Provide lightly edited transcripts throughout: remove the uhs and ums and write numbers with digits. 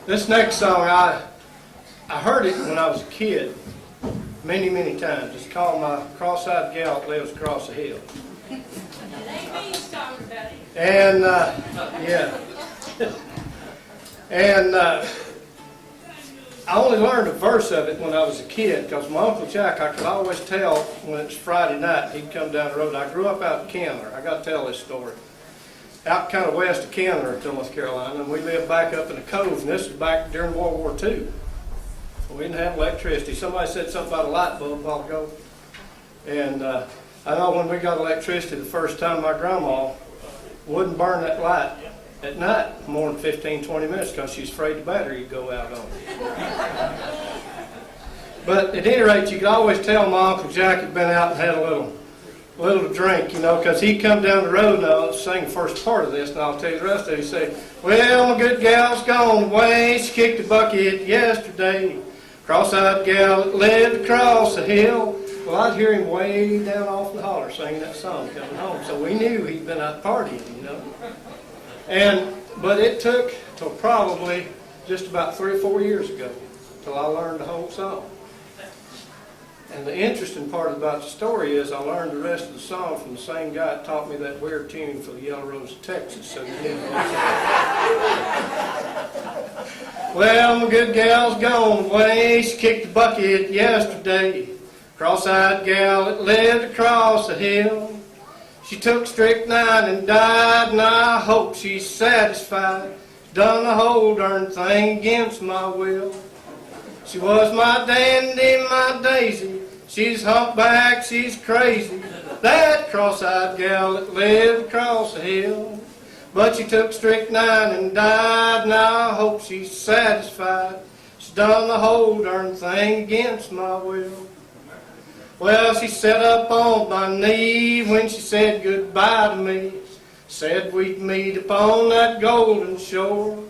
This next song, I heard it when I was a kid many, many times. It's called My Cross-Eyed Gal That Lives Across the Hill. And, yeah. And I only learned a verse of it when I was a kid because my Uncle Jack, I could always tell when it's Friday night, he'd come down the road. I grew up out in Candler. I got to tell this story. Out kind of west of Candler, North Carolina, and we lived back up in the cove, and this was back during World War II. We didn't have electricity. Somebody said something about a light bulb a while ago. And I know when we got electricity the first time, my grandma wouldn't burn that light at night more than 15, 20 minutes because she's afraid the battery would go out on it. But at any rate, you could always tell my Uncle Jack had been out and had a little drink, you know, because he'd come down the road, and I'll sing the first part of this, and I'll tell you the rest of it. He'd say, well, my good gal's gone away, she kicked the bucket yesterday, cross-eyed gal that lived across the hill. Well, I'd hear him way down off the holler singing that song coming home, so we knew he'd been out partying, you know. But it took till probably just about 3 or 4 years ago till I learned the whole song. And the interesting part about the story is I learned the rest of the song from the same guy that taught me that weird tune for the Yellow Rose of Texas. So well, my good gal's gone away. She kicked the bucket yesterday. Cross-eyed gal that lived across the hill. She took strychnine and died, and I hope she's satisfied. Done the whole darn thing against my will. She was my dandy, my daisy. She's humpback, she's crazy. That cross-eyed gal that lived across the hill. But she took strychnine and died, and I hope she's satisfied. She's done the whole darn thing against my will. Well, she sat up on my knee when she said goodbye to me. Said we'd meet upon that golden shore.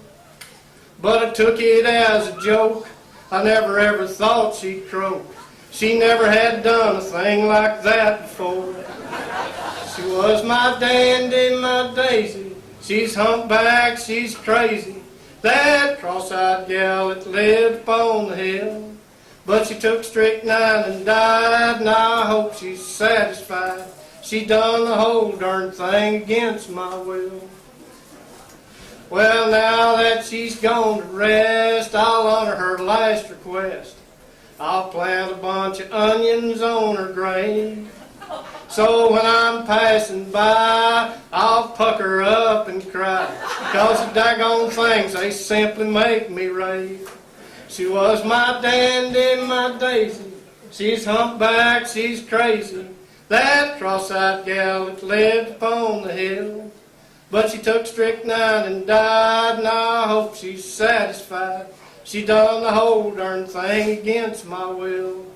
But I took it as a joke. I never ever thought she'd croak. She never had done a thing like that before. She was my dandy, my daisy. She's humpback, she's crazy. That cross-eyed gal that lived upon the hill. But she took strychnine and died, and I hope she's satisfied. She done the whole darn thing against my will. Well, now that she's gone to rest, I'll honor her last request. I'll plant a bunch of onions on her grave. So when I'm passing by, I'll pucker up and cry. 'Cause the daggone things, they simply make me rave. She was my dandy, my daisy. She's humpback, she's crazy. That cross-eyed gal that lived upon the hill. But she took strychnine and died, and I hope she's satisfied. She done the whole darn thing against my will.